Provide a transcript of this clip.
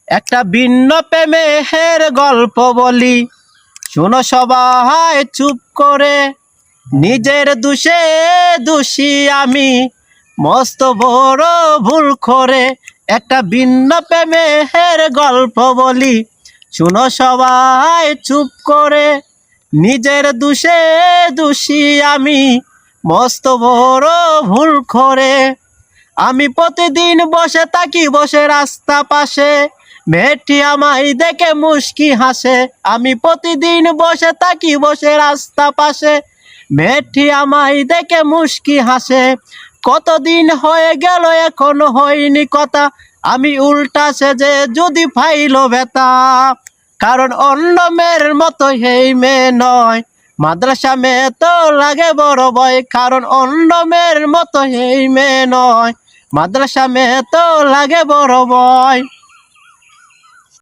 একটা ভিন্ন প্রেমের গল্প বলি, শোনো সবাই চুপ করে। নিজের দোষে দোষী আমি, মস্ত বড় ভুল করে। একটা ভিন্ন প্রেমের গল্প বলি, শোনো সবাই চুপ করে। নিজের দোষে দোষী আমি, মস্ত বড় ভুল করে। আমি প্রতিদিন বসে থাকি বসে রাস্তা পাশে, মেয়েটি আমায় দেখে মুস্কি হাসে। আমি প্রতিদিন বসে থাকি বসে রাস্তা পাশে, মেয়েটি আমায় দেখে মুস্কি হাসে। কতদিন হয়ে গেল এখনো হয়নি কথা, আমি উল্টা সেজে যদি ফাইল ব্যথা। কারণ অন্য মেয়ের মতো এই মেয়ে নয়, মাদ্রাসা মেয়ে তো লাগে বড় ভয়। কারণ অন্য মেয়ের মতো এই মেয়ে নয়, মাদ্রাসা মেয়ে তো লাগে বড় ভয়।